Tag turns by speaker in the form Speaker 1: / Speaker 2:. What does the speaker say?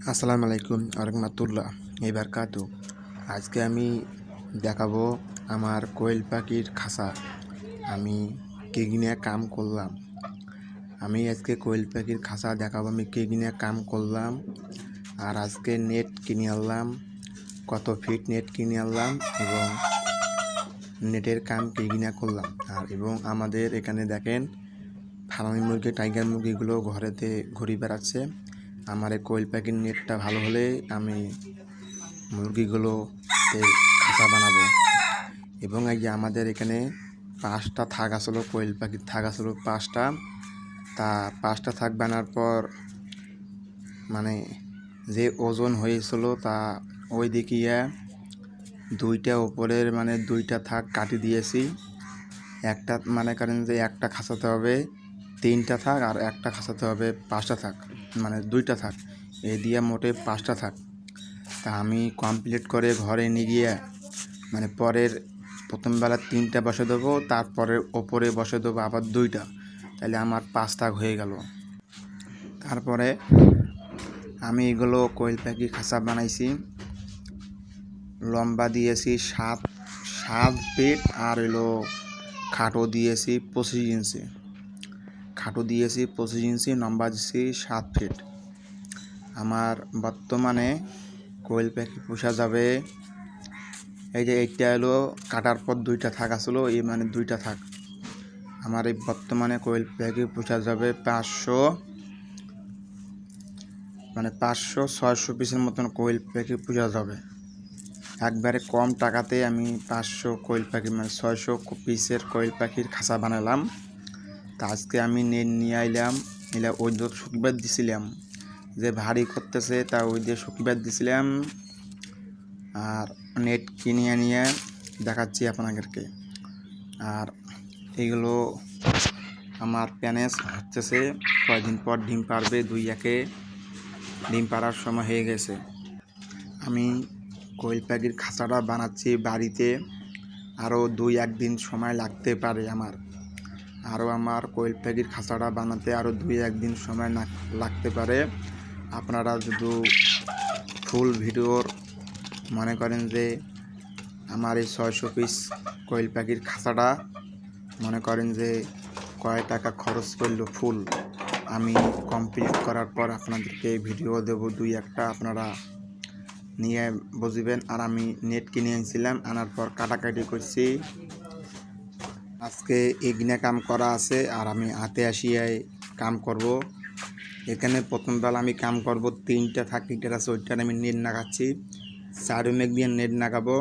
Speaker 1: আসসালামু আলাইকুম আরহামাতুল্লাহ বারাকাতু। আজকে আমি দেখাবো আমার কোয়েল পাখির খাঁচা। আমি কি নিয়ে কাম করলাম। আমি আজকে কোয়েল পাখির খাঁচা দেখাবো আমি কি নিয়ে কাম করলাম। আর আজকে নেট কিনে আনলাম, কত ফিট নেট কিনে আনলাম এবং নেটের কাম কি নিয়ে করলাম। আর এবং আমাদের এখানে দেখেন ফার্মি মুরগি, টাইগার মুরগিগুলো ঘরেতে ঘুরে বেড়াচ্ছে। আমার এই কোয়েল পাখির নেটটা ভালো হলে আমি মুরগিগুলো খাঁচা বানাবো। এবং এই যে আমাদের এখানে 5টা থাক আসলো, কোয়েল পাখির থাক আসলো 5টা। তা 5টা থাক বানার পর মানে যে ওজন হয়েছিল তা ওই দেখিয়ে 2টা উপরের 2টা থাক কাটি দিয়েছি। একটা করেন যে একটা খাঁচাতে হবে 3টা থাক আর একটা খাঁচাতে হবে 5টা থাক, 2টা থাক, এই দিয়ে মোটে 5টা থাক। তা আমি কমপ্লিট করে ঘরে নিয়ে গিয়ে পরের প্রথম বেলা 3টা বসে দেবো, তারপরে ওপরে বসে দেবো আবার 2টা, তাহলে আমার 5 থাক হয়ে গেল। তারপরে আমি এগুলো কোয়েল পাখি খাঁচা বানাইছি। লম্বা দিয়েছি 7 ফিট আর খাটো দিয়েছি 25 ইঞ্চি। খাটো দিয়েছি 25 ইঞ্চি, লম্বা দিয়েছি 7 ফিট। আমার বর্তমানে কোয়েল পাখি পোষা যাবে। এই যে এইটা কাটার পর 2টা থাক আসলো, এই 2টা থাক। আমার এই বর্তমানে কোয়েল পাখি পোষা যাবে 500-600 পিসের মতন কোয়েল পাখি পোষা যাবে। একবারে কম টাকাতে আমি 500 কোয়েল পাখি 600 পিসের কোয়েল পাখির খাঁচা বানালাম। তা আজকে আমি নেট নিয়ে আইলাম, ওই দিয়ে শুকিবার দিছিলাম, যে ভারী করতেছে তা ওই দিয়ে শুকিবার দিছিলাম। আর নেট কিনে নিয়ে দেখাচ্ছি আপনাদেরকে। আর এগুলো আমার প্যানেস হচ্ছে কয়েকদিন পর ডিম পারবে, 2-1 ডিম পাড়ার সময় হয়ে গেছে। আমি কোয়েল পাখির খাঁচাটা বানাচ্ছি বাড়িতে, আরও 2-1 দিন সময় লাগতে পারে। আমার কোয়েল পাখির খাঁচাটা বানাতে আরও 2-1 দিন সময় লাগতে পারে। আপনারা যদি ফুল ভিডিওর মনে করেন যে আমার এই 600 পিস কোয়েল পাখির খাঁচাটা মনে করেন যে কয় টাকা খরচ করলো ফুল, আমি কমপ্লিট করার পর আপনাদেরকে ভিডিও দেবো 2-1টা, আপনারা নিয়ে বুঝবেন। আর আমি নেট কিনে আনছিলাম, আনার পর কাটাকাটি করছি। আজকে এগিনে কাম করা আছে আর আমি হাতে আসিয়ে কাম করব। এখানে প্রথম বেলা আমি কাম করব 3টা থাক, 3টা আছে, ওইটার আমি নেট নাগাচ্ছি। 4 মেঘ দিয়ে নেট নাগাবো।